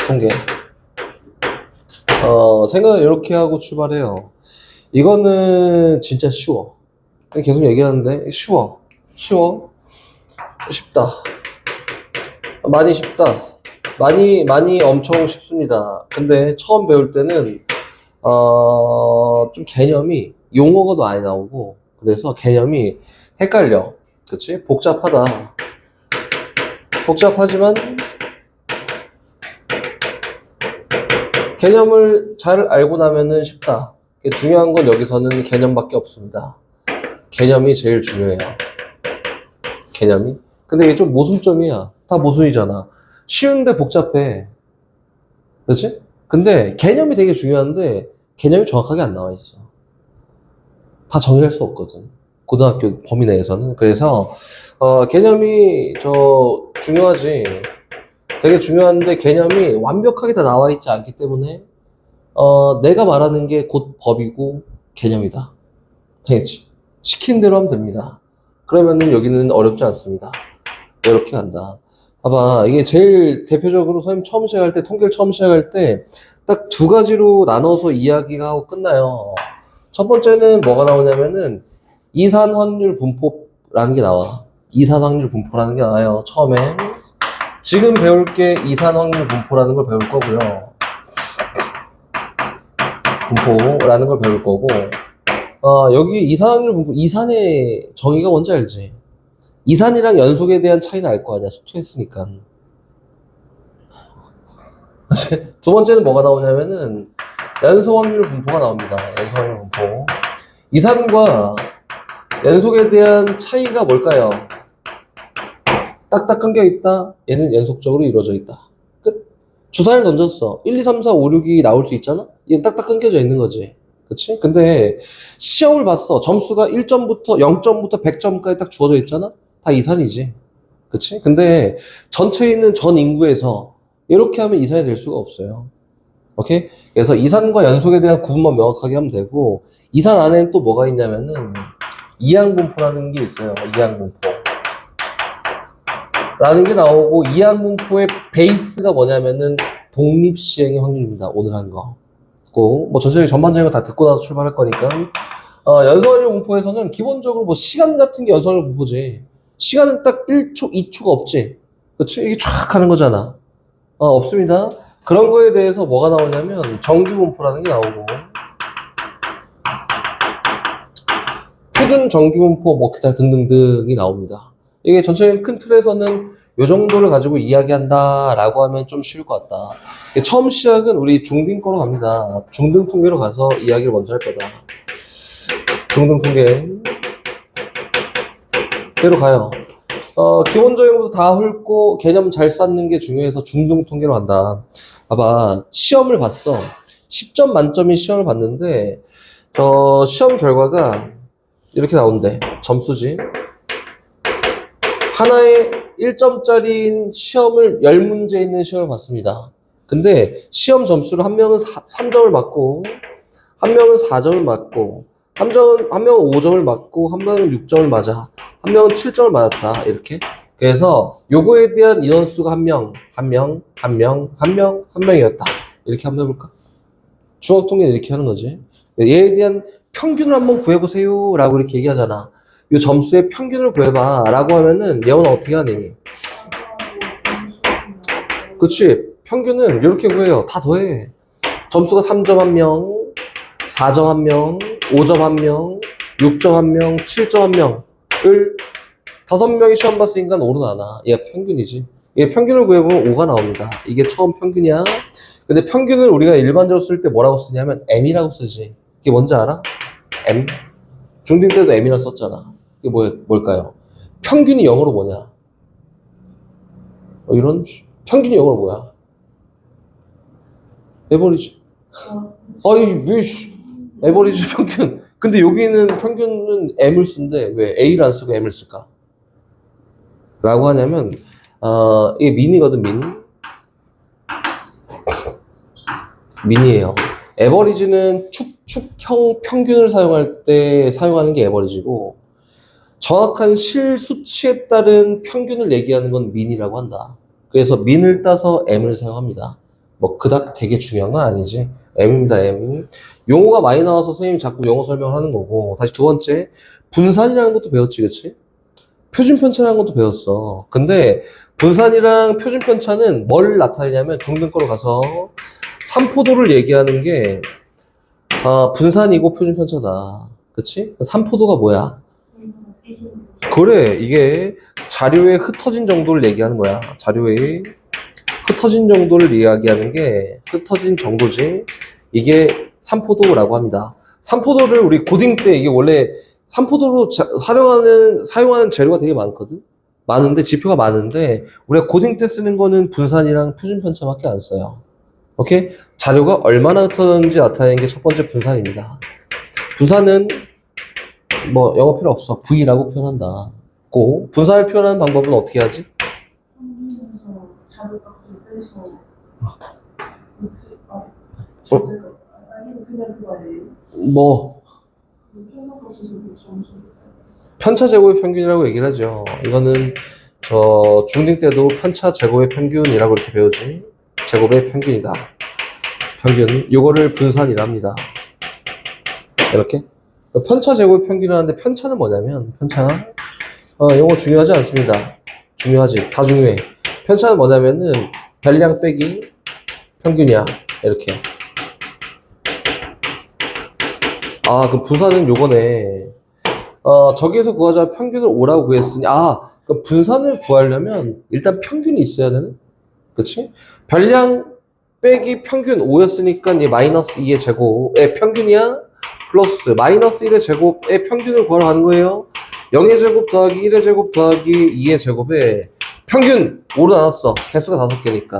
통계. 생각을 이렇게 하고 출발해요. 이거는 진짜 쉬워. 계속 얘기하는데 쉬워. 쉽다. 많이 쉽다. 많이 엄청 쉽습니다. 근데 처음 배울 때는 좀 개념이 용어가 많이 나오고 그래서 개념이 헷갈려. 그치? 복잡하지만 개념을 잘 알고 나면은 쉽다. 중요한 건 여기서는 개념밖에 없습니다. 개념이 제일 중요해요. 개념이. 근데 이게 좀 모순점이야. 다 모순이잖아. 쉬운데 복잡해. 그렇지? 근데 개념이 되게 중요한데 개념이 정확하게 안 나와 있어. 다 정의할 수 없거든. 고등학교 범위 내에서는. 그래서 개념이 중요하지. 되게 중요한데 개념이 완벽하게 다 나와 있지 않기 때문에 내가 말하는 게 곧 법이고 개념이다. 되겠지? 시킨 대로 하면 됩니다. 그러면은 여기는 어렵지 않습니다. 이렇게 간다. 봐봐, 이게 제일 대표적으로 선생님 처음 시작할 때, 통계를 처음 시작할 때 딱 두 가지로 나눠서 이야기가 하고 끝나요. 첫 번째는 뭐가 나오냐면은 이산 확률 분포라는 게 나와. 이산 확률 분포라는 게 나와요. 처음에. 지금 배울 게 이산 확률 분포라는 걸 배울 거고요. 분포라는 걸 배울 거고. 여기 이산 확률 분포, 이산의 정의가 뭔지 알지? 이산이랑 연속에 대한 차이는 알 거 아니야. 수투했으니까. 두 번째는 뭐가 나오냐면은 연속 확률 분포가 나옵니다. 연속 확률 분포. 이산과 연속에 대한 차이가 뭘까요? 딱딱 끊겨 있다. 얘는 연속적으로 이루어져 있다. 끝. 주사를 던졌어. 1, 2, 3, 4, 5, 6이 나올 수 있잖아? 얘는 딱딱 끊겨져 있는 거지. 그치? 근데 시험을 봤어. 점수가 1점부터 0점부터 100점까지 딱 주어져 있잖아? 다 이산이지. 그치? 근데 전체에 있는 전 인구에서 이렇게 하면 이산이 될 수가 없어요. 오케이? 그래서 이산과 연속에 대한 구분만 명확하게 하면 되고, 이산 안에는 또 뭐가 있냐면은 이항분포라는 게 있어요. 이항분포 라는 게 나오고, 이항분포의 베이스가 뭐냐면은 독립시행의 확률입니다. 오늘 한 거. 뭐 전반적인 거 다 듣고 나서 출발할 거니까. 연속확률 분포에서는 기본적으로 뭐 시간 같은 게 연속확률 분포지. 시간은 딱 1초, 2초가 없지. 그치? 이게 쫙 가는 거잖아. 없습니다. 그런 거에 대해서 뭐가 나오냐면 정규분포라는 게 나오고, 표준 정규분포 뭐 기타 등등등이 나옵니다. 이게 전체적인 큰 틀에서는 이 정도를 가지고 이야기한다 라고 하면 좀 쉬울 것 같다. 처음 시작은 우리 중등 거로 갑니다. 중등 통계로 가서 이야기를 먼저 할 거다. 중등 통계 대로 가요. 기본적인 것도 다 훑고 개념 잘 쌓는 게 중요해서 중등 통계로 간다. 봐봐, 시험을 봤어. 10점 만점인 시험을 봤는데 시험 결과가 이렇게 나온대. 점수지. 하나에 1점짜리인 시험을 10문제 있는 시험을 봤습니다. 근데 시험 점수를 한 명은 3점을 맞고 한 명은 4점을 맞고 한 명은 5점을 맞고 한 명은 6점을 맞아. 한 명은 7점을 맞았다. 이렇게. 그래서 요거에 대한 인원수가 한 명이었다. 이렇게 한번 해볼까? 중학 통계는 이렇게 하는 거지. 얘에 대한 평균을 한번 구해보세요. 라고 이렇게 얘기하잖아. 요 점수의 평균을 구해봐. 라고 하면은 예원아 어떻게 하니? 그치? 평균은 이렇게 구해요. 다 더해. 점수가 3점 한 명, 4점 한 명, 5점 한 명, 6점 한 명, 7점 한 명을 5명이 시험 봤으니까 5로 나눠. 얘가 평균이지. 얘 평균을 구해보면 5가 나옵니다. 이게 처음 평균이야. 근데 평균을 우리가 일반적으로 쓸 때 뭐라고 쓰냐면 M이라고 쓰지. 이게 뭔지 알아? M. 중등 때도 M이라고 썼잖아. 이게 뭘까요? 평균이 영어로 뭐냐? 이런 평균이 영어로 뭐야? 에버리지. 에버리지 평균. 근데 여기는 평균은 M을 쓴대. 왜 A를 안 쓰고 M을 쓸까? 라고 하냐면 이게 민이거든. 민이에요. 에버리지는 축형 평균을 사용할 때 사용하는 게 에버리지고, 정확한 실수치에 따른 평균을 얘기하는 건 민이라고 한다. 그래서 민을 따서 M을 사용합니다. 뭐 그닥 되게 중요한 건 아니지. M입니다, M. 용어가 많이 나와서 선생님이 자꾸 영어 설명하는 거고. 다시 두 번째, 분산이라는 것도 배웠지, 그치? 표준편차라는 것도 배웠어. 근데 분산이랑 표준편차는 뭘 나타내냐면 중등거로 가서 삼포도를 얘기하는 게 분산이고 표준편차다. 그치? 삼포도가 뭐야? 그래, 이게 자료에 흩어진 정도를 얘기하는 거야. 자료에 흩어진 정도를 이야기하는 게 흩어진 정도지. 이게 삼포도라고 합니다. 삼포도를 우리 고딩 때 이게 원래 삼포도로 사용하는 재료가 되게 많거든? 많은데, 지표가 많은데, 우리가 고딩 때 쓰는 거는 분산이랑 표준편차밖에 안 써요. 오케이? 자료가 얼마나 흩어졌는지 나타내는 게 첫 번째 분산입니다. 분산은 뭐 영어 필요 없어. V라고 표현한다. 분산을 표현하는 방법은 어떻게 하지? 평균에서 자료값을 빼서 아니면 그냥 그거 아니에요? 뭐 평균값에서 점수 편차 제곱의 평균이라고 얘기를 하죠. 이거는 저 중딩 때도 편차 제곱의 평균이라고 이렇게 배우지. 제곱의 평균이다. 평균. 요거를 분산이라 합니다. 이렇게. 편차 제곱의 평균이라는데 편차는 뭐냐면 요거 중요하지 않습니다. 중요하지. 다 중요해. 편차는 뭐냐면은 별량 빼기 평균이야. 이렇게. 그 분산은 요거네. 저기에서 구하자 평균을 5라고 구했으니, 그럼 분산을 구하려면 일단 평균이 있어야 되네? 그치? 별량 빼기 평균 5였으니까 얘 마이너스 2의 제곱의 평균이야? 플러스 마이너스 1의 제곱의 평균을 구하러 가는 거예요. 0의 제곱 더하기 1의 제곱 더하기 2의 제곱에 평균 5로 나눴어. 개수가 5개니까.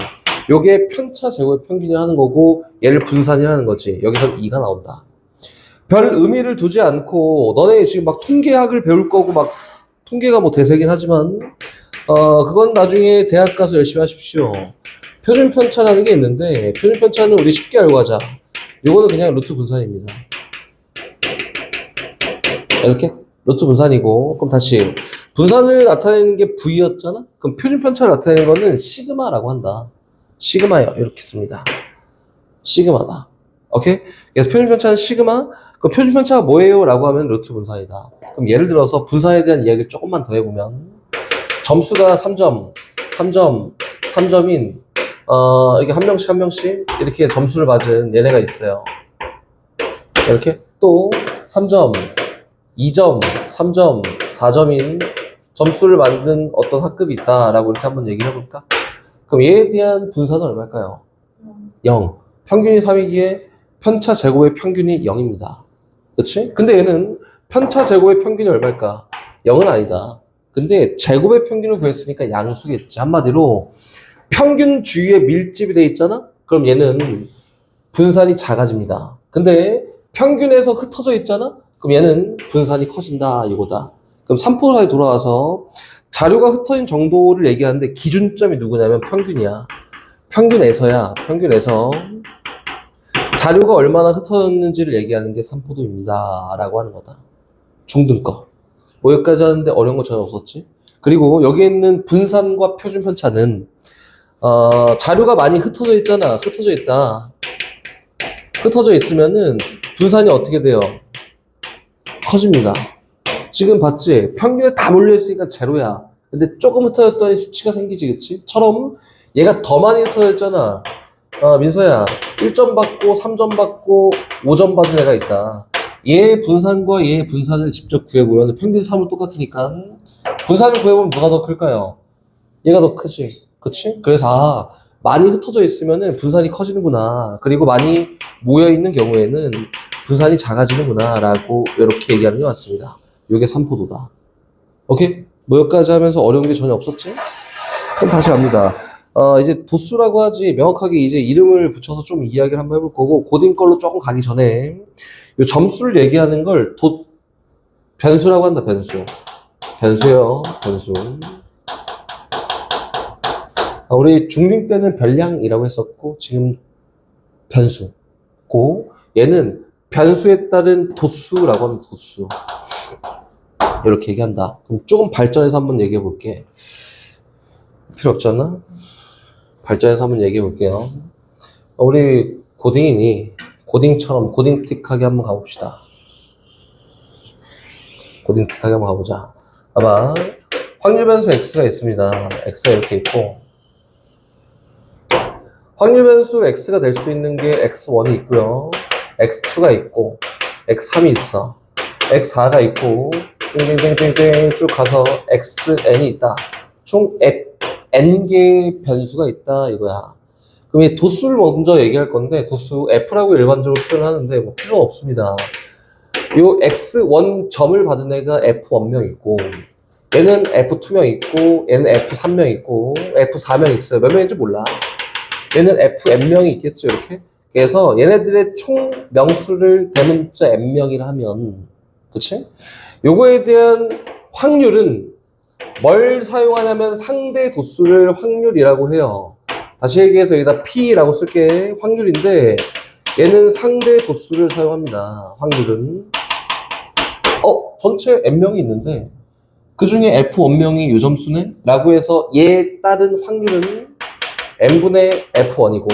요게 편차 제곱의 평균이 하는 거고 얘를 분산이라는 거지. 여기서 2가 나온다. 별 의미를 두지 않고 너네 지금 막 통계학을 배울 거고 막 통계가 뭐 대세긴 하지만 그건 나중에 대학 가서 열심히 하십시오. 표준편차라는 게 있는데 표준편차는 우리 쉽게 알고 하자. 요거는 그냥 루트 분산입니다. 이렇게 루트 분산이고 그럼 다시 분산을 나타내는 게 V였잖아? 그럼 표준편차를 나타내는 거는 시그마라고 한다. 시그마요. 이렇게 씁니다. 시그마다. 오케이? 그래서 표준편차는 시그마. 그럼 표준편차가 뭐예요? 라고 하면 루트 분산이다. 그럼 예를 들어서 분산에 대한 이야기를 조금만 더 해보면 점수가 3점, 3점, 3점인 이렇게 한 명씩 한 명씩 이렇게 점수를 맞은 얘네가 있어요. 이렇게 또 3점, 2점, 3점, 4점인 점수를 만든 어떤 학급이 있다라고 이렇게 한번 얘기를 해볼까? 그럼 얘에 대한 분산은 얼마일까요? 0. 평균이 3이기에 편차 제곱의 평균이 0입니다. 그치? 근데 얘는 편차 제곱의 평균이 얼마일까? 0은 아니다. 근데 제곱의 평균을 구했으니까 양수겠지. 한마디로 평균 주위에 밀집이 돼 있잖아? 그럼 얘는 분산이 작아집니다. 근데 평균에서 흩어져 있잖아? 그럼 얘는 분산이 커진다. 이거다. 그럼 3포사에 돌아와서 자료가 흩어진 정도를 얘기하는데 기준점이 누구냐면 평균이야. 평균에서야. 평균에서 자료가 얼마나 흩어졌는지를 얘기하는 게 3포도입니다. 라고 하는 거다. 중등 거. 뭐 여기까지 하는데 어려운 거 전혀 없었지? 그리고 여기 있는 분산과 표준 편차는 자료가 많이 흩어져 있잖아. 흩어져 있다. 흩어져 있으면은 분산이 어떻게 돼요? 커집니다. 지금 봤지? 평균에 다 몰려있으니까 제로야. 근데 조금 흩어졌더니 수치가 생기지, 그치? 처럼 얘가 더 많이 흩어졌잖아. 민서야, 1점 받고 3점 받고 5점 받은 애가 있다. 얘 분산과 얘 분산을 직접 구해보면 평균 3은 똑같으니까 분산을 구해보면 누가 더 클까요? 얘가 더 크지. 그치? 그래서 많이 흩어져 있으면 분산이 커지는구나. 그리고 많이 모여있는 경우에는 분산이 작아지는구나 라고 이렇게 얘기하는 게 맞습니다. 이게 3포도다. 오케이? 뭐 여기까지 하면서 어려운 게 전혀 없었지? 그럼 다시 갑니다. 이제 도수라고 하지 명확하게 이제 이름을 붙여서 좀 이야기를 한번 해볼 거고 고딩 걸로 조금 가기 전에 요 점수를 얘기하는 걸 변수라고 한다. 변수요. 변수. 우리 중딩 때는 별량이라고 했었고 지금 변수고 얘는 변수에 따른 도수라고 하면 도수. 이렇게 얘기한다. 그럼 조금 발전해서 한번 얘기해 볼게. 필요 없잖아? 발전해서 한번 얘기해 볼게요. 우리 고딩이니 고딩처럼 고딩틱하게 한번 가봅시다. 고딩틱하게 한번 가보자. 봐봐. 확률 변수 x가 있습니다. x가 이렇게 있고 확률 변수 x가 될 수 있는 게 x1이 있고요. x2가 있고 x3이 있어. x4가 있고 땡땡땡땡땡 쭉 가서 xn이 있다. 총 n개의 변수가 있다 이거야. 그럼 이 도수를 먼저 얘기할 건데 도수 f라고 일반적으로 표현하는데 뭐 필요 없습니다. 요 x1 점을 받은 애가 f1명 있고 얘는 f2명 있고 얘는 f3명 있고 f4명 있어요. 몇 명인지 몰라. 얘는 fn명이 있겠죠 이렇게. 그래서 얘네들의 총 명수를 대문자 n명이라 하면 그치? 요거에 대한 확률은 뭘 사용하냐면 상대 도수를 확률이라고 해요. 다시 얘기해서 여기다 P라고 쓸게. 확률인데 얘는 상대 도수를 사용합니다. 확률은 전체 n명이 있는데 그 중에 f1명이 요 점수네? 라고 해서 얘에 따른 확률은 n분의 f1이고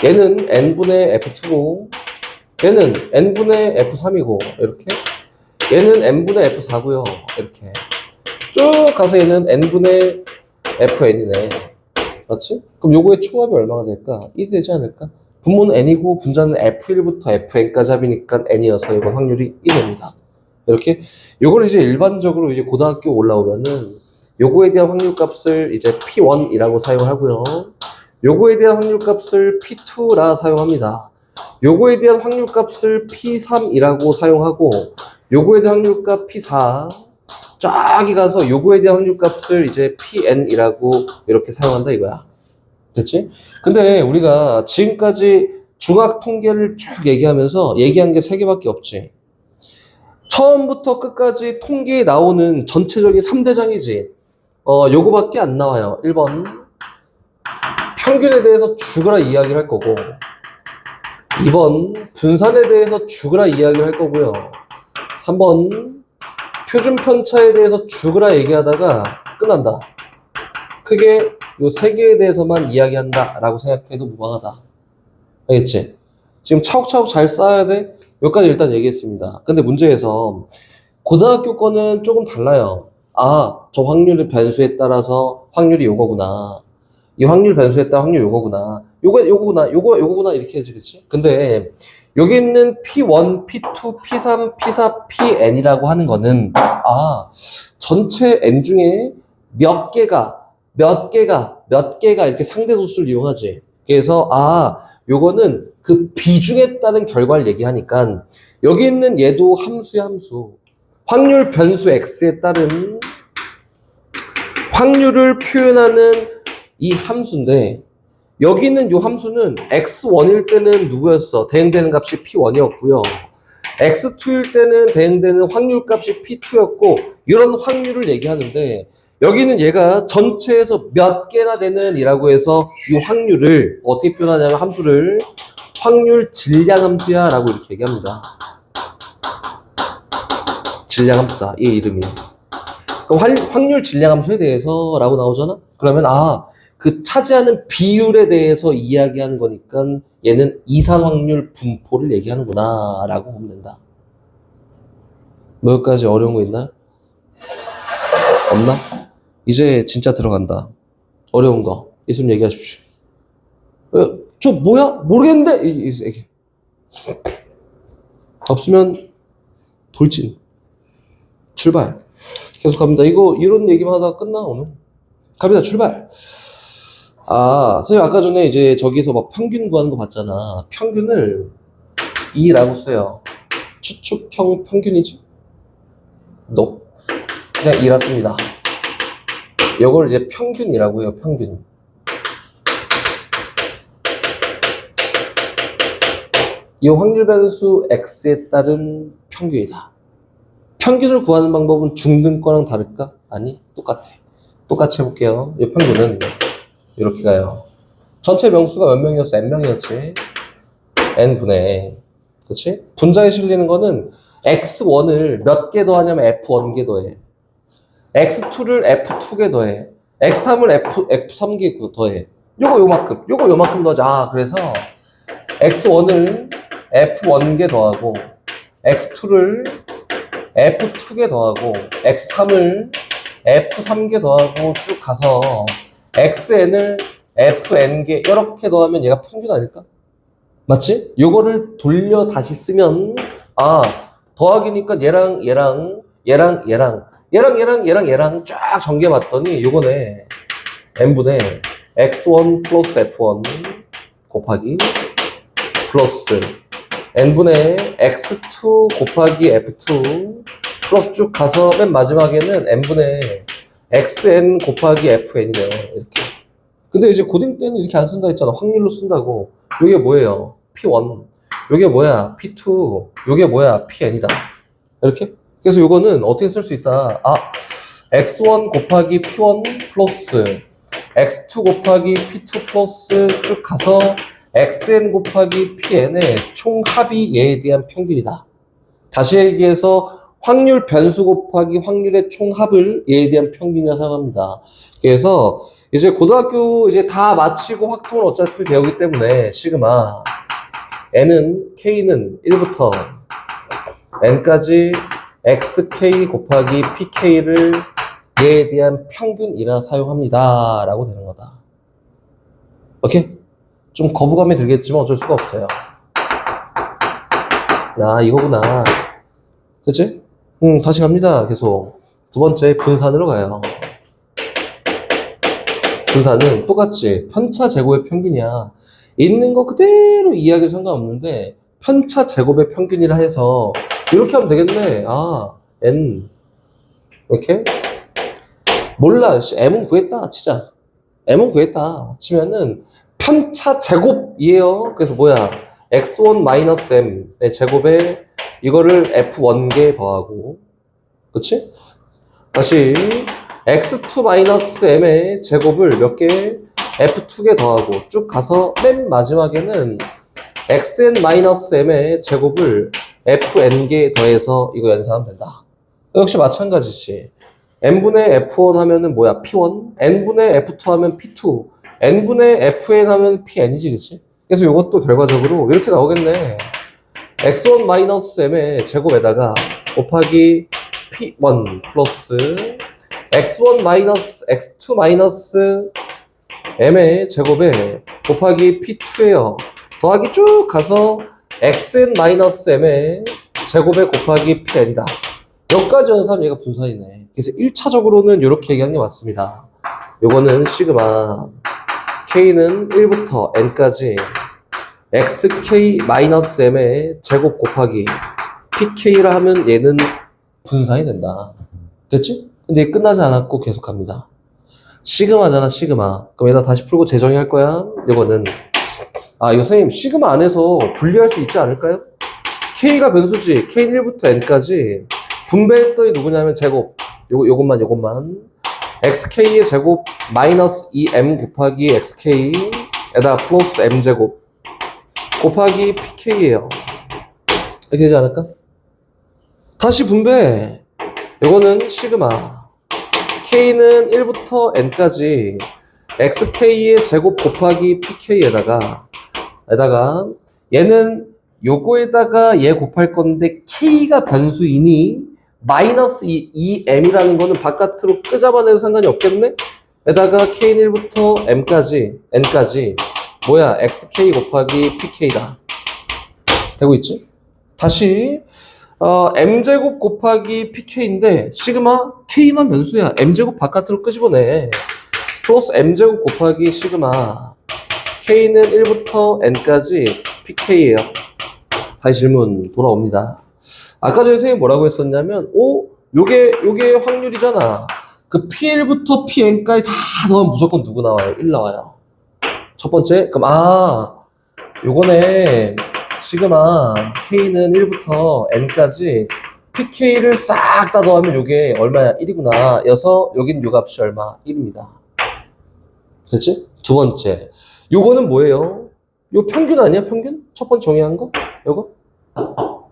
얘는 n분의 f2고 얘는 n분의 f3이고 이렇게 얘는 n분의 f4고요. 이렇게 쭉 가서 얘는 n분의 fn이네. 그렇지? 그럼 요거의 총합이 얼마가 될까? 1이 되지 않을까? 분모는 n이고 분자는 f1부터 fn까지 합이니까 n이어서 이건 확률이 1입니다. 이렇게 요걸 이제 일반적으로 이제 고등학교 올라오면은 요거에 대한 확률값을 이제 P1이라고 사용하고요. 요거에 대한 확률값을 P2라 사용합니다. 요거에 대한 확률값을 P3이라고 사용하고 요거에 대한 확률값 P4 쫙이 가서 요거에 대한 확률값을 이제 PN이라고 이렇게 사용한다 이거야. 됐지? 근데 우리가 지금까지 중학 통계를 쭉 얘기하면서 얘기한 게 3개밖에 없지. 처음부터 끝까지 통계에 나오는 전체적인 3대장이지. 요거밖에 안 나와요. 1번 평균에 대해서 죽으라 이야기를 할 거고 2번 분산에 대해서 죽으라 이야기를 할 거고요. 3번 표준 편차에 대해서 죽으라 얘기하다가 끝난다. 크게 요 3개에 대해서만 이야기한다 라고 생각해도 무방하다. 알겠지? 지금 차곡차곡 잘 쌓아야 돼. 여기까지 일단 얘기했습니다. 근데 문제에서 고등학교 거는 조금 달라요. 저 확률의 변수에 따라서 확률이 요거구나. 이 확률 변수에 따라 확률 요거구나. 요거구나. 이렇게 해야지, 그치? 근데 여기 있는 P1, P2, P3, P4, Pn이라고 하는 거는 전체 n 중에 몇 개가 이렇게 상대 도수를 이용하지. 그래서 요거는 그 비중에 따른 결과를 얘기하니까 여기 있는 얘도 함수야 함수. 확률 변수 x에 따른 확률을 표현하는 이 함수인데 여기 있는 요 함수는 x1일 때는 누구였어? 대응되는 값이 p1이었고요. x2일 때는 대응되는 확률 값이 p2였고 이런 확률을 얘기하는데 여기는 얘가 전체에서 몇 개나 되는 이라고 해서 이 확률을 어떻게 표현하냐면 함수를 확률 질량 함수야 라고 이렇게 얘기합니다. 질량 함수다. 이 이름이. 그럼 확률 질량 함수에 대해서 라고 나오잖아? 그러면 그 차지하는 비율에 대해서 이야기하는 거니까 얘는 이산 확률 분포를 얘기하는구나 라고 보면 된다. 뭐 여기까지 어려운 거 있나요? 없나? 이제 진짜 들어간다. 어려운 거 있으면 얘기하십시오. 저 뭐야? 모르겠는데? 이게. 없으면 돌진. 출발. 계속 갑니다. 이런 얘기만 하다가 끝나, 오늘. 갑니다. 출발. 선생님 아까 전에 이제 저기서 막 평균 구하는 거 봤잖아. 평균을 2라고 써요. 추측형 평균이지? 그냥 2라 씁니다. 이걸 이제 평균이라고 해요. 평균. 이 확률 변수 x에 따른 평균이다. 평균을 구하는 방법은 중등 거랑 다를까? 아니, 똑같아. 똑같이 해볼게요. 이 평균은 이렇게 가요. 전체 명수가 몇 명이었어? n명이었지. n분의, 그치? 분자에 실리는 거는 x1을 몇 개 더하냐면 f1개 더해. x2를 f2개 더해. x3을 f3개 더해. 요거 요만큼, 요거 요만큼 넣어줘. 아, 그래서 x1을 f1개 더하고 x2를 f2개 더하고 x3을 f3개 더하고 쭉 가서 xn을 fn개 이렇게 더하면 얘가 평균 아닐까? 맞지? 요거를 돌려 다시 쓰면 아 더하기니까 얘랑 쫙 전개해봤더니 요거네 n분의 x1 플러스 f1 곱하기 플러스 n분의 x2 곱하기 f2 플러스 쭉 가서 맨 마지막에는 n분의 xn 곱하기 fn이래요. 이렇게. 근데 이제 고딩 때는 이렇게 안 쓴다 했잖아. 확률로 쓴다고. 이게 뭐예요? p1. 이게 뭐야? p2. 이게 뭐야? pn이다. 이렇게. 그래서 이거는 어떻게 쓸 수 있다? 아, x1 곱하기 p1 플러스 x2 곱하기 p2 플러스 쭉 가서 xn 곱하기 pn의 총합이 얘에 대한 평균이다. 다시 얘기해서 확률 변수 곱하기 확률의 총합을 얘에 대한 평균이라 생각합니다. 그래서 이제 고등학교 이제 다 마치고 확통을 어차피 배우기 때문에 시그마 n은 k는 1부터 n까지 xk 곱하기 pk를 얘에 대한 평균이라 사용합니다 라고 되는 거다. 오케이? 좀 거부감이 들겠지만 어쩔 수가 없어요. 아 이거구나. 그치? 다시 갑니다. 계속. 두 번째 분산으로 가요. 분산은 똑같지. 편차 제곱의 평균이야. 있는 거 그대로 이해하기 상관없는데 편차 제곱의 평균이라 해서 이렇게 하면 되겠네. 아, n 이렇게 몰라. m은 구했다 치자. m은 구했다 치면은 편차 제곱이에요. 그래서 뭐야? x1-m의 제곱에 이거를 f1개 더하고 그치? 다시 x2-m의 제곱을 몇 개? f2개 더하고 쭉 가서 맨 마지막에는 xn-m의 제곱을 fn개 더해서 이거 연산하면 된다. 역시 마찬가지지. n분의 f1 하면은 뭐야? p1 n분의 f2 하면 p2 n분의 fn 하면 pn이지 그치? 그래서 이것도 결과적으로 이렇게 나오겠네. x1-m의 제곱에다가 곱하기 p1 플러스 x2-m의 제곱에 곱하기 p2에요. 더하기 쭉 가서 xn-m의 제곱에 곱하기 pn이다. 여기까지 연산하면 얘가 분산이네. 그래서 1차적으로는 이렇게 얘기하는 게 맞습니다. 요거는 시그마 k는 1부터 n까지 xk-m의 제곱 곱하기 pk라 하면 얘는 분산이 된다. 됐지? 근데 끝나지 않았고 계속 갑니다. 시그마잖아, 시그마. 그럼 얘다 다시 풀고 재정의할 거야. 이거는 아, 이거 선생님 시그마 안에서 분리할 수 있지 않을까요? k가 변수지. k는 1부터 n까지 분배했더니 누구냐면 제곱. 요것만 xk의 제곱 마이너스 2m 곱하기 xk에다가 플러스 m제곱 곱하기 pk예요. 이렇게 되지 않을까? 다시 분배. 이거는 시그마 k는 1부터 n까지 xk의 제곱 곱하기 pk에다가 얘는 요거에다가 얘 곱할 건데 k가 변수이니 마이너스 2m이라는 거는 바깥으로 끄잡아내도 상관이 없겠네? 에다가 k는 1부터 n까지 뭐야? xk 곱하기 pk다. 되고 있지? 다시 m제곱 곱하기 pk인데 시그마 k만 변수야. m제곱 바깥으로 끄집어내. 플러스 m제곱 곱하기 시그마 k는 1부터 n까지 pk예요. 다시 질문 돌아옵니다. 아까 전에 선생님이 뭐라고 했었냐면 요게 확률이잖아. 그 p1부터 pn까지 다 더하면 무조건 누구 나와요? 1 나와요. 첫 번째 그럼 요거네. 시그마 k는 1부터 n까지 pk를 싹 다 더하면 요게 얼마야? 1이구나. 여서 여긴 요 값이 얼마? 1입니다. 됐지? 두 번째 요거는 뭐예요? 요 평균 아니야? 평균? 첫 번째 정의한 거? 요거?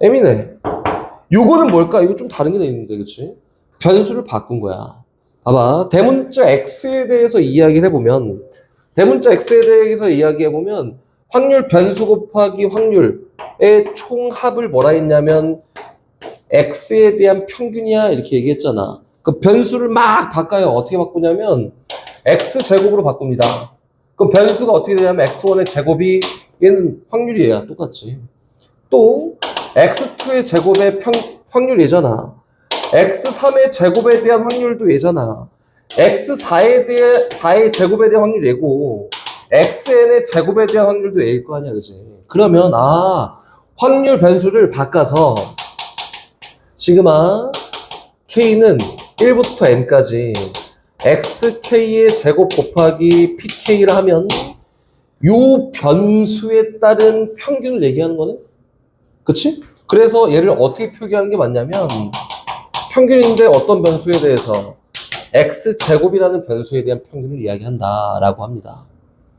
m이네. 요거는 뭘까? 이거 좀 다른 게 돼 있는데, 그치? 변수를 바꾼 거야. 봐봐. 대문자 x에 대해서 이야기를 해보면, 대문자 x에 대해서 이야기해보면 확률 변수 곱하기 확률의 총합을 뭐라 했냐면 x에 대한 평균이야 이렇게 얘기했잖아. 그 변수를 막 바꿔요. 어떻게 바꾸냐면 x제곱으로 바꿉니다. 그럼 변수가 어떻게 되냐면 x1의 제곱이 얘는 확률이에요. 똑같지. 또 x2의 제곱의 확률 얘잖아. x3의 제곱에 대한 확률도 얘잖아. x4의 제곱에 대한 확률 얘고 xn의 제곱에 대한 확률도 얘일 거 아니야, 그지? 그러면 확률 변수를 바꿔서 시그마 k는 1부터 n까지 xk의 제곱 곱하기 pk를 하면 요 변수에 따른 평균을 얘기하는 거네? 그치? 그래서 얘를 어떻게 표기하는 게 맞냐면 평균인데 어떤 변수에 대해서 x제곱이라는 변수에 대한 평균을 이야기한다 라고 합니다.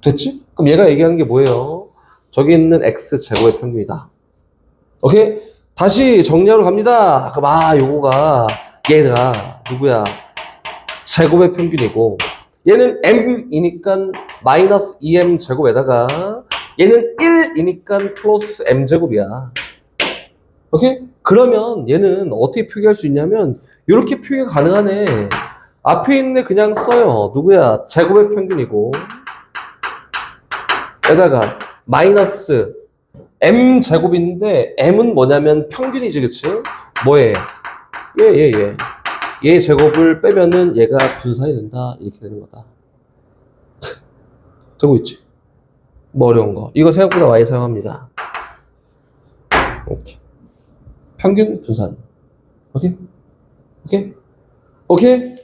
됐지? 그럼 얘가 얘기하는 게 뭐예요? 저기 있는 x제곱의 평균이다. 오케이? 다시 정리하러 갑니다. 그럼 요거가 얘가 누구야? 제곱의 평균이고 얘는 m이니까 마이너스 2m 제곱에다가 얘는 1이니까 플러스 m 제곱이야. 오케이? 그러면 얘는 어떻게 표기할 수 있냐면 이렇게 표기가 가능하네. 앞에 있네 그냥 써요. 누구야? 제곱의 평균이고 에다가 마이너스 m 제곱인데 m은 뭐냐면 평균이지, 그치? 뭐해? 얘 제곱을 빼면은 얘가 분산이 된다 이렇게 되는 거다. 되고 있지? 뭐 어려운 거 이거 생각보다 많이 사용합니다. 오케이. 평균 분산. 오케이?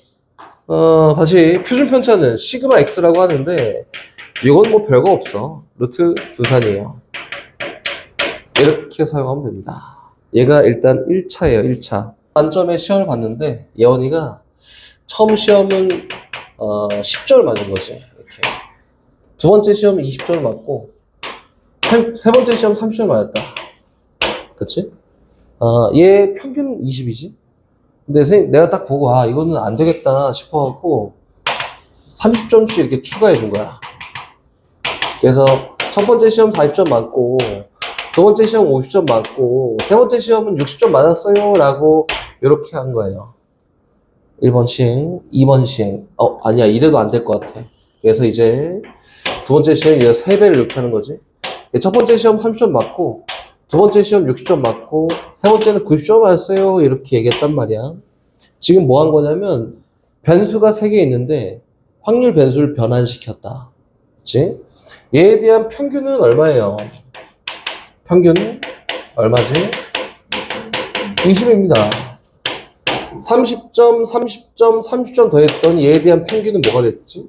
다시 표준 편차는 시그마 x라고 하는데 이건 뭐 별거 없어. 루트 분산이에요. 이렇게 사용하면 됩니다. 얘가 일단 1차예요. 1차. 만점에 시험을 봤는데 예원이가 처음 시험은 10점 맞은 거지. 이렇게. 두 번째 시험은 20점 맞고 세 번째 시험 30점 맞았다. 그치? 얘 평균 20이지? 근데 선생님 내가 딱 보고 이거는 안 되겠다 싶어갖고 30점씩 이렇게 추가해 준 거야. 그래서 첫 번째 시험 40점 맞고 두 번째 시험 50점 맞고 세 번째 시험은 60점 맞았어요 라고 이렇게 한 거예요. 1번 시행, 2번 시행. 아니야 이래도 안 될 것 같아. 그래서 이제 두 번째 시행 이제 3배를 이렇게 하는 거지. 첫 번째 시험 30점 맞고 두 번째 시험 60점 맞고 세 번째는 90점 맞았어요 이렇게 얘기했단 말이야. 지금 뭐 한 거냐면 변수가 3개 있는데 확률 변수를 변환시켰다. 그치? 얘에 대한 평균은 얼마예요? 평균은 얼마지? 20입니다. 30점, 30점, 30점 더했더니 얘에 대한 평균은 뭐가 됐지?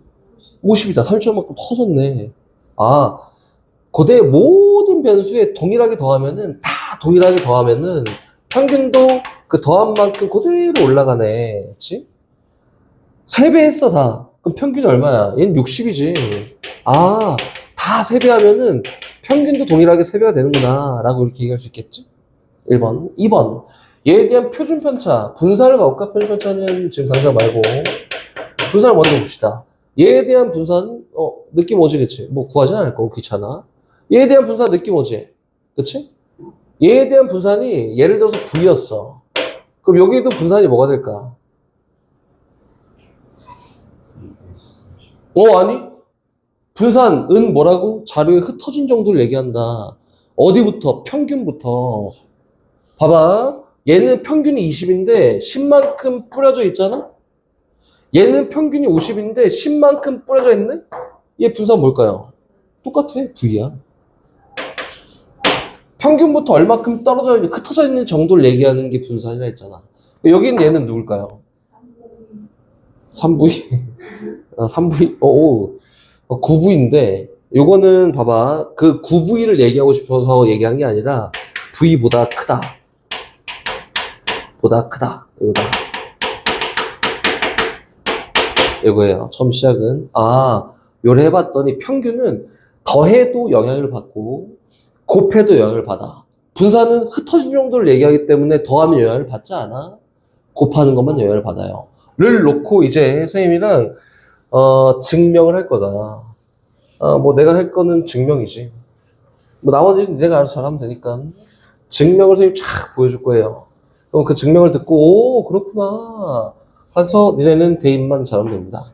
50이다. 30점 맞고 터졌네. 고대 모든 변수에 동일하게 더하면은 평균도 그 더한 만큼 그대로 올라가네. 그치? 3배 했어, 다. 그럼 평균이 얼마야? 얘는 60이지. 다 3배 하면은 평균도 동일하게 3배가 되는구나. 라고 이렇게 얘기할 수 있겠지? 1번. 2번. 얘에 대한 표준 편차. 분산을 가볼까? 표준 편차는 지금 당장 말고. 분산을 먼저 봅시다. 얘에 대한 분산, 느낌 오지, 그치? 뭐 구하진 않을 거고, 귀찮아. 얘에 대한 분산 느낌 오지? 그치? 얘에 대한 분산이 예를 들어서 V였어. 그럼 여기에도 분산이 뭐가 될까? 아니? 분산은 뭐라고? 자료에 흩어진 정도를 얘기한다. 어디부터? 평균부터. 봐봐. 얘는 평균이 20인데 10만큼 뿌려져 있잖아? 얘는 평균이 50인데 10만큼 뿌려져 있네? 얘 분산 뭘까요? 똑같아. V야. 평균부터 얼마큼 떨어져 있는, 흩어져 있는 정도를 얘기하는 게 분산이라 했잖아. 여기는 얘는 누굴까요? 3V? 3V? 9V인데, 요거는 봐봐. 그 9V를 얘기하고 싶어서 얘기하는 게 아니라, V보다 크다. 이거다. 이거예요. 처음 시작은. 요래 해봤더니 평균은 더해도 영향을 받고, 곱해도 영향을 받아. 분산은 흩어진 정도를 얘기하기 때문에 더하면 영향을 받지 않아. 곱하는 것만 영향을 받아요. 를 놓고 이제 선생님이랑 증명을 할 거다. 뭐 내가 할 거는 증명이지. 뭐 나머지는 내가 알아서 잘하면 되니까. 증명을 선생님이 쫙 보여줄 거예요. 그럼 그 증명을 듣고, 오, 그렇구나. 해서 니네는 대입만 잘하면 됩니다.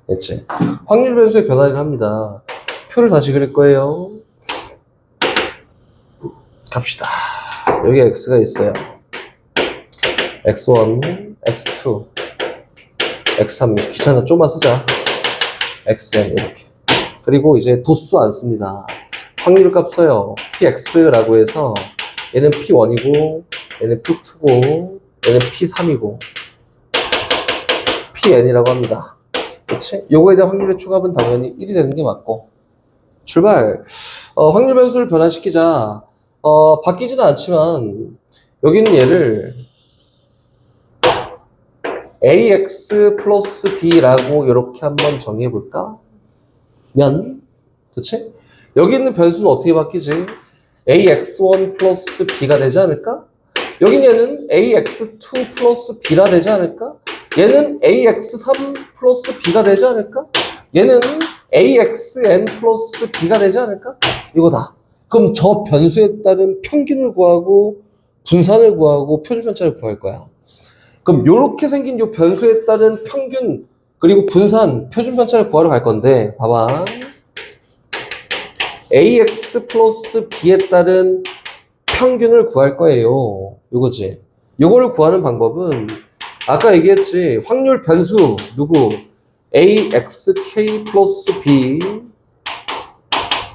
됐지? 확률 변수의 변화를 합니다. 표를 다시 그릴 거예요. 갑시다. 여기 x가 있어요. x1, x2, x3. 귀찮아, 좀만 쓰자. xn 이렇게. 그리고 이제 도수 안 씁니다. 확률 값 써요. px라고 해서 얘는 p1이고 얘는 p2고 얘는 p3이고 pn이라고 합니다. 그치? 요거에 대한 확률의 초값은 당연히 1이 되는 게 맞고. 출발. 확률 변수를 변화시키자. 바뀌지는 않지만 여기는 얘를 ax 플러스 b라고 이렇게 한번 정의해 볼까? 그치? 여기 있는 변수는 어떻게 바뀌지? ax1 플러스 b가 되지 않을까? 여긴 얘는 ax2 플러스 b라 되지 않을까? 얘는 ax3 플러스 b가 되지 않을까? 얘는 axn 플러스 b가 되지 않을까? 이거다. 그럼 저 변수에 따른 평균을 구하고 분산을 구하고 표준편차를 구할 거야. 그럼 이렇게 생긴 이 변수에 따른 평균 그리고 분산 표준편차를 구하러 갈 건데 봐봐. ax 플러스 b에 따른 평균을 구할 거예요. 요거지. 요거를 구하는 방법은 아까 얘기했지. 확률 변수 누구? axk 플러스 b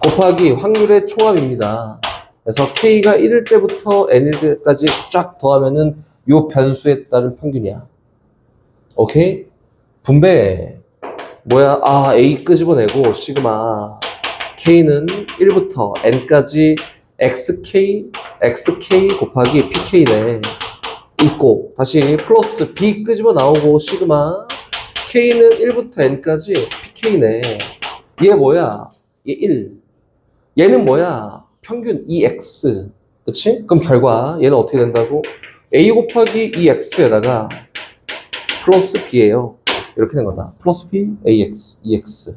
곱하기 확률의 총합입니다. 그래서 k가 1일 때부터 n일 때까지 쫙 더하면은 요 변수에 따른 평균이야. 오케이? 분배. 뭐야? a 끄집어내고 시그마 k는 1부터 n까지 xk 곱하기 pk네. 있고 다시 플러스 b 끄집어 나오고 시그마 k는 1부터 n까지 pk네. 얘 뭐야? 얘 1. 얘는 뭐야? 평균 2x. 그치? 그럼 결과 얘는 어떻게 된다고? a 곱하기 2x에다가 플러스 b예요. 이렇게 된 거다. 플러스 b, ax, 2x.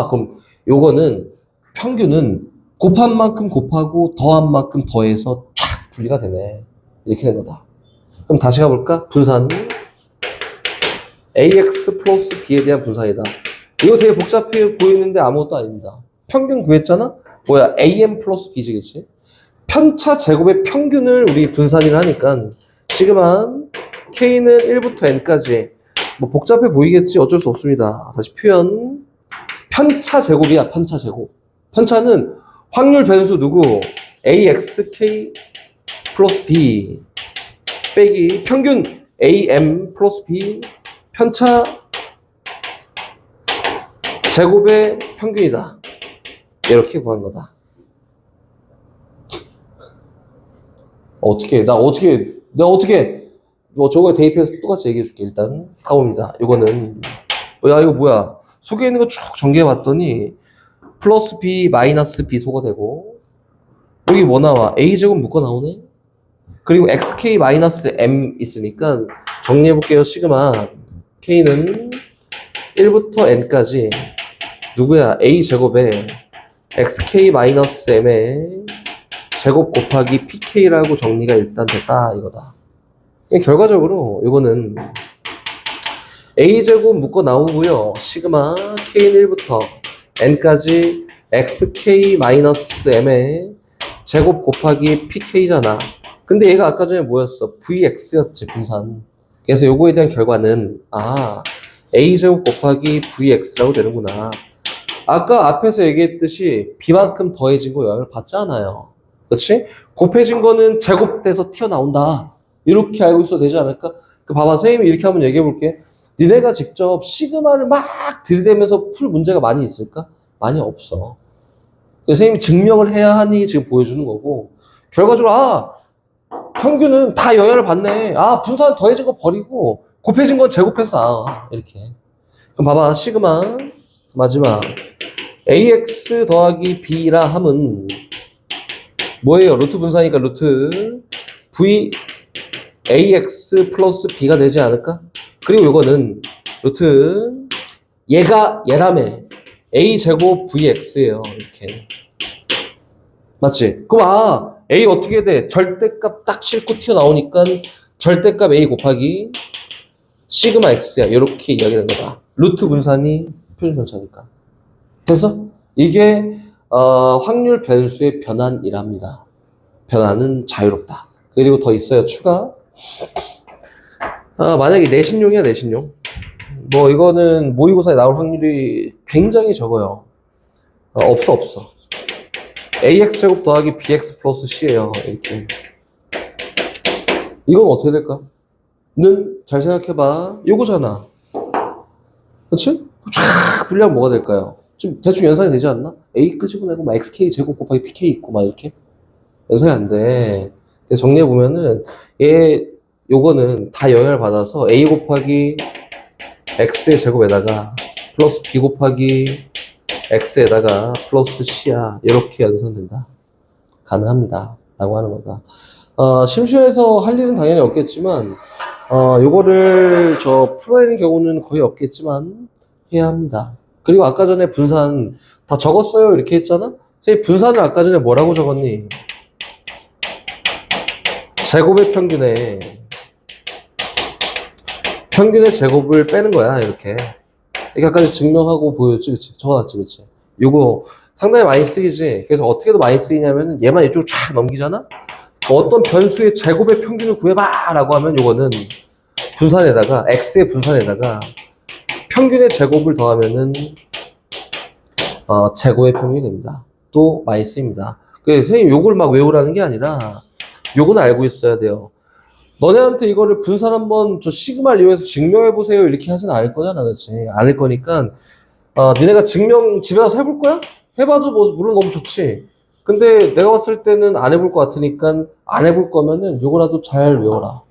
그럼 요거는 평균은 곱한 만큼 곱하고 더한 만큼 더해서 쫙 분리가 되네. 이렇게 된 거다. 그럼 다시 가볼까? 분산. ax 플러스 b에 대한 분산이다. 이거 되게 복잡해 보이는데 아무것도 아닙니다. 평균 구했잖아? 뭐야? am 플러스 b지, 그치? 편차 제곱의 평균을 우리 분산이라 하니까 시그마 k는 1부터 n까지 뭐 복잡해 보이겠지? 어쩔 수 없습니다. 다시 표현. 편차 제곱이야, 편차 제곱. 편차는 확률 변수 누구? axk 플러스 b 빼기 평균 am 플러스 b 편차 제곱의 평균이다. 이렇게 구한 거다. 내가 어떻게 뭐 저거에 대입해서 똑같이 얘기해 줄게. 일단 가봅니다. 이거는 이거 뭐야? 속에 있는 거 쭉 전개해 봤더니 플러스 b 마이너스 b 소가 되고 여기 뭐 나와? a제곱 묶어 나오네. 그리고 xk 마이너스 m 있으니까 정리해 볼게요. 시그마 k는 1부터 n까지 누구야? a제곱에 xk 마이너스 m의 제곱 곱하기 pk라고 정리가 일단 됐다 이거다. 결과적으로 이거는 a제곱 묶어 나오고요. 시그마 k는 1부터 n까지 xk 마이너스 m의 제곱 곱하기 pk잖아. 근데 얘가 아까 전에 뭐였어? vx였지, 분산. 그래서 요거에 대한 결과는 a제곱 곱하기 vx라고 되는구나. 아까 앞에서 얘기했듯이 b만큼 더해진 거 영향을 받지 않아요. 그치? 곱해진 거는 제곱돼서 튀어나온다. 이렇게 알고 있어도 되지 않을까? 봐봐, 선생님이 이렇게 한번 얘기해 볼게. 니네가 직접 시그마를 막 들이대면서 풀 문제가 많이 있을까? 많이 없어. 선생님이 증명을 해야 하니 지금 보여주는 거고, 결과적으로 평균은 다 영향을 받네. 분산 더해진 거 버리고 곱해진 건 제곱해서 나와. 이렇게. 그럼 봐봐, 시그마 마지막 ax 더하기 b라 함은 뭐예요? 루트 분산이니까 루트 v ax 플러스 b가 되지 않을까? 그리고 이거는 루트 얘가 얘라며 a제곱 vx예요. 이렇게. 맞지? 그럼 a 어떻게 돼? 절대값 딱 싣고 튀어나오니까 절대값 a 곱하기 시그마 x야. 이렇게 이야기되는 거다. 루트 분산이 표준 편차니까. 그래서 이게 확률 변수의 변환이랍니다. 변환은 자유롭다. 그리고 더 있어요. 추가. 만약에 내신용이야, 내신용. 뭐 이거는 모의고사에 나올 확률이 굉장히 적어요. 없어. ax제곱 더하기 bx 플러스 c예요. 이렇게. 이건 어떻게 될까? 는 잘 생각해봐. 요거잖아. 그렇지? 쫙 분리하면 뭐가 될까요? 좀 대충 연상이 되지 않나? a 끄집어내고 막 xk 제곱 곱하기 pk 있고 막 이렇게 연상이 안 돼. 그래서 정리해 보면은 요거는 다 영향을 받아서 a 곱하기 x의 제곱에다가 플러스 b 곱하기 x에다가 플러스 c야. 이렇게 연산된다. 가능합니다. 라고 하는 거다. 심심해서 할 일은 당연히 없겠지만 요거를 풀어내는 경우는 거의 없겠지만 해야 합니다. 그리고 아까 전에 분산 다 적었어요 이렇게 했잖아? 선생님 분산을 아까 전에 뭐라고 적었니? 제곱의 평균의 제곱을 빼는 거야. 이렇게 아까 전에 증명하고 보였지, 그치? 적어놨지, 그치? 요거 상당히 많이 쓰이지. 그래서 어떻게도 많이 쓰이냐면 얘만 이쪽으로 쫙 넘기잖아? 어떤 변수의 제곱의 평균을 구해봐 라고 하면 요거는 분산에다가 x의 분산에다가 평균의 제곱을 더하면은 제곱의 평균이 됩니다. 또 많이 쓰입니다. 그래서 선생님 요걸 막 외우라는 게 아니라 요거는 알고 있어야 돼요. 너네한테 이거를 분산 한번 저 시그마를 이용해서 증명해보세요 이렇게 하진 않을 거잖아, 그렇지? 않을 거니까 니네가 증명 집에 가서 해볼 거야? 해봐도 뭐 물론 너무 좋지. 근데 내가 봤을 때는 안 해볼 것 같으니까 안 해볼 거면은 요거라도 잘 외워라.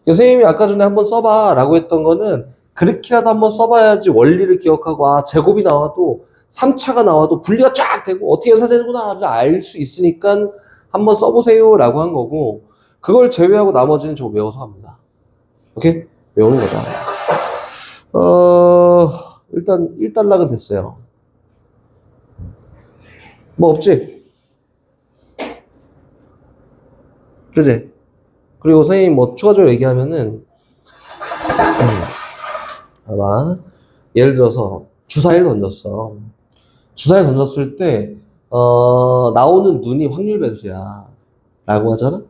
선생님이 아까 전에 한번 써봐 라고 했던 거는 그렇게라도 한번 써봐야지 원리를 기억하고 제곱이 나와도 3차가 나와도 분리가 쫙 되고 어떻게 연산되는구나를 알 수 있으니까 한번 써보세요 라고 한 거고, 그걸 제외하고 나머지는 저거 외워서 합니다. 오케이? 외우는 거다. 일단 1단락은 됐어요. 뭐 없지? 그지? 그리고 선생님 뭐 추가적으로 얘기하면은 아마 예를 들어서 주사위를 던졌어. 주사위를 던졌을 때 나오는 눈이 확률 변수야 라고 하잖아?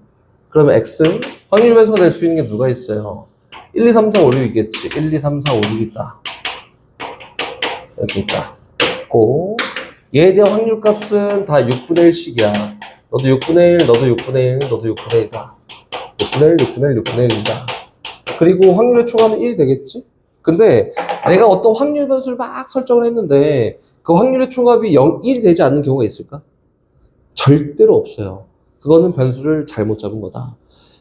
그러면 x 확률 변수가 될 수 있는 게 누가 있어요? 1, 2, 3, 4, 5, 6 있겠지. 1, 2, 3, 4, 5, 6 있다. 이렇게 있다. 고 얘에 대한 확률 값은 다 6분의 1씩이야. 너도 6분의 1, 너도 6분의 1, 너도 6분의 1이다. 6분의 1, 6분의 1, 6분의 1이다. 그리고 확률의 총합은 1이 되겠지? 근데 내가 어떤 확률 변수를 막 설정을 했는데 그 확률의 총합이 1이 되지 않는 경우가 있을까? 절대로 없어요. 그거는 변수를 잘못 잡은 거다.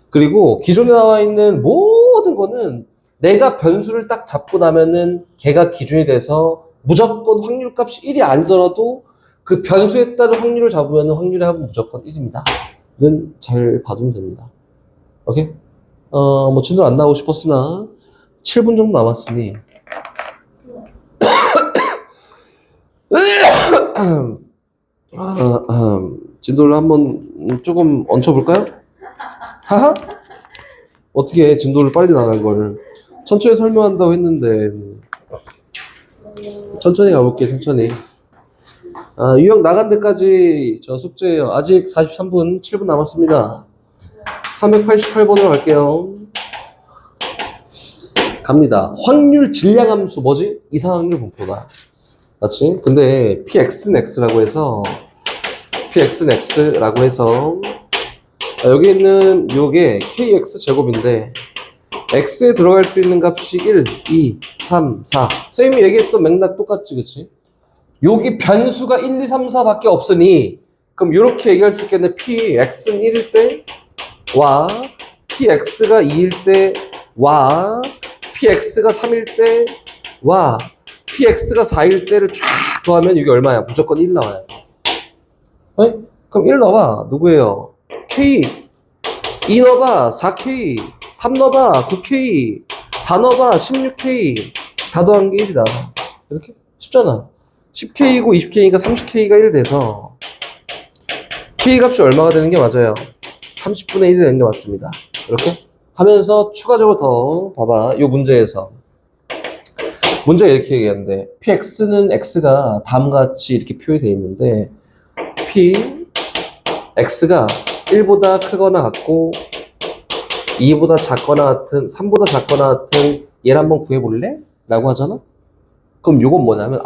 그리고 기존에 나와 있는 모든 거는 내가 변수를 딱 잡고 나면은 걔가 기준이 돼서 무조건 확률 값이 1이 아니더라도 그 변수에 따른 확률을 잡으면 확률의 합은 무조건 1입니다. 는 잘 봐두면 됩니다. 오케이? 뭐 진도 안 나오고 싶었으나 7분 정도 남았으니 진도를 한번 조금 얹혀볼까요? 하하? 어떻게 해, 진도를 빨리 나갈 거를. 천천히 설명한다고 했는데 천천히 가볼게. 천천히. 유형 나간 데까지 저 숙제예요. 아직 43분 7분 남았습니다. 388번으로 갈게요. 갑니다. 확률 질량함수 뭐지? 이상확률 분포다. 맞지? 근데 px는 x라고 해서 여기 있는 요게 kx 제곱인데 x에 들어갈 수 있는 값이 1, 2, 3, 4. 선생님이 얘기했던 맥락 똑같지, 그치? 여기 변수가 1, 2, 3, 4밖에 없으니 그럼 이렇게 얘기할 수 있겠네. px는 1일 때와 px가 2일 때와 px가 3일 때와 px가 4일 때를 쫙 더하면 이게 얼마야? 무조건 1 나와요. 네? 그럼 1 넣어봐. 누구예요? k. 2 넣어봐. 4k. 3 넣어봐. 9k. 4 넣어봐. 16k. 다 더한 게 1이다. 이렇게? 쉽잖아. 10K이고 20K니까 30K가 1 돼서 K 값이 얼마가 되는 게 맞아요? 30분의 1이 되는 게 맞습니다. 이렇게 하면서 추가적으로 더 봐봐. 이 문제에서 문제가 이렇게 얘기하는데 Px는 X가 다음과 같이 이렇게 표시되어 있는데 P X가 1보다 크거나 같고 2보다 작거나 같은 3보다 작거나 같은 얘를 한번 구해볼래? 라고 하잖아? 그럼 요건 뭐냐면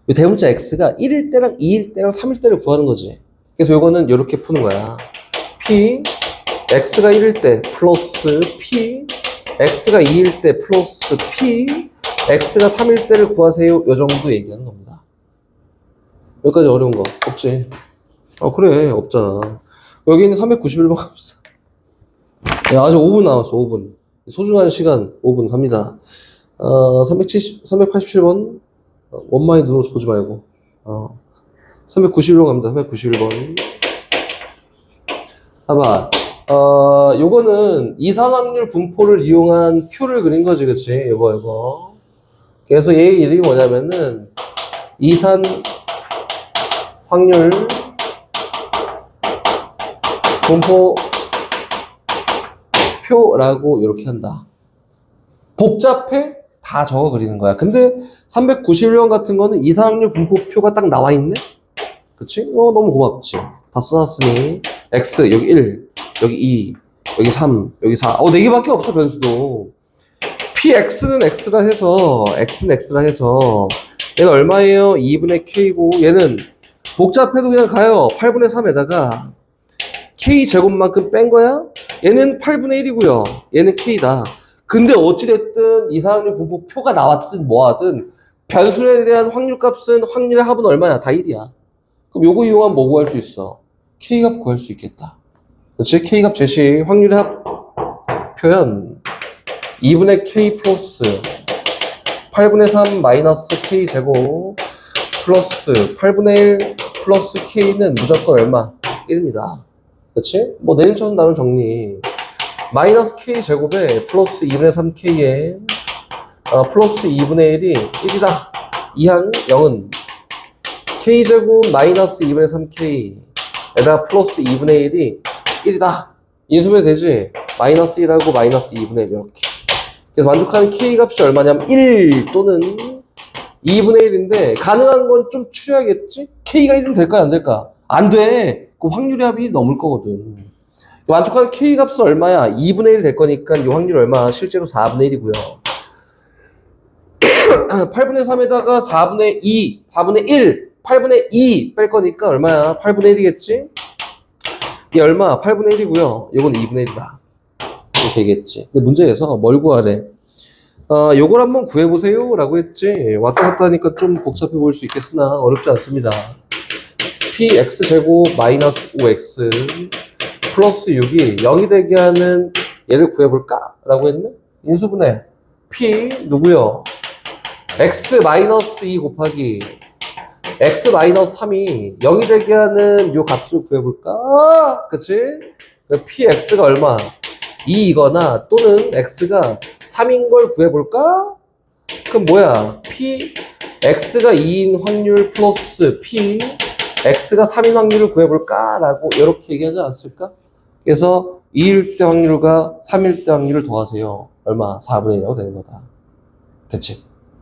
이 대문자 X가 1일 때랑 2일 때랑 3일 때를 구하는 거지. 그래서 요거는 이렇게 푸는 거야. P X가 1일 때 플러스 P X가 2일 때 플러스 P X가 3일 때를 구하세요. 요 정도 얘기하는 겁니다. 여기까지 어려운 거 없지? 그래 없잖아. 여기는 391번 갑시다. 아직 5분 남았어. 5분 소중한 시간 5분 갑니다. 387번 원만히 눌러서 보지 말고 391번 갑니다. 391번 봐봐. 요거는 이산확률 분포를 이용한 표를 그린 거지, 그치? 이거. 그래서 얘 이름이 뭐냐면은, 이산 확률 분포 표라고 이렇게 한다. 복잡해? 다 적어 그리는 거야. 근데 391번 같은 거는 이산확률 분포표가 딱 나와 있네? 그치? 너무 고맙지. 다 써놨으니, X, 여기 1, 여기 2, 여기 3, 여기 4. 4개밖에 없어, 변수도. PX는 X라 해서, X는 X라 해서, 얘는 얼마예요? 2분의 K고, 얘는 복잡해도 그냥 가요. 8분의 3에다가, K 제곱만큼 뺀 거야? 얘는 8분의 1이고요. 얘는 K다. 근데 어찌됐든, 이산확률 분포표가 나왔든 뭐하든, 변수에 대한 확률값은, 확률의 합은 얼마야? 다 1이야. 그럼 요거 이용하면 뭐 구할 수 있어? K값 구할 수 있겠다. 그렇지? K값 제시 확률의 합 표현 2분의 K 플러스 8분의 3 마이너스 K 제곱 플러스 8분의 1 플러스 K는 무조건 얼마? 1입니다. 그렇지? 뭐 내림차순 나눈 정리 마이너스 K 제곱에 플러스 2분의 3K에 플러스 2분의 1이 1이다. 이항 0은 K제곱 마이너스 2분의 3K 에다가 플러스 2분의 1이 1이다. 인수분해 되지? 마이너스 1하고 마이너스 2분의 1 이렇게. 그래서 만족하는 K값이 얼마냐면 1 또는 2분의 1인데 가능한 건 좀 추려야겠지? K가 1이면 될까 안 될까? 안 돼. 그 확률의 합이 넘을 거거든. 만족하는 K값은 얼마야? 2분의 1 될 거니까 이 확률 얼마? 실제로 4분의 1이고요. 8분의 3에다가 4분의 2, 4분의 1, 8분의 2 뺄 거니까 얼마야? 8분의 1이겠지? 이게 얼마? 8분의 1이고요. 요건 2분의 1이다. 이렇게 얘기했지. 근데 문제에서 뭘 구하래? 요걸 한번 구해보세요. 라고 했지. 왔다 갔다 하니까 좀 복잡해 보일 수 있겠으나 어렵지 않습니다. px제곱 마이너스 5x 플러스 6이 0이 되게 하는 얘를 구해볼까? 라고 했네? 인수분해. p 누구요? x 마이너스 2 곱하기 x 마이너스 3이 0이 되게 하는 요 값을 구해볼까? 그치? px가 얼마? 2이거나 또는 x가 3인 걸 구해볼까? 그럼 뭐야? x가 2인 확률 플러스 x가 3인 확률을 구해볼까? 라고 이렇게 얘기하지 않았을까? 그래서 2일 때 확률과 3일 때 확률을 더하세요. 얼마? 4분의 1이라고 되는 거다. 됐지?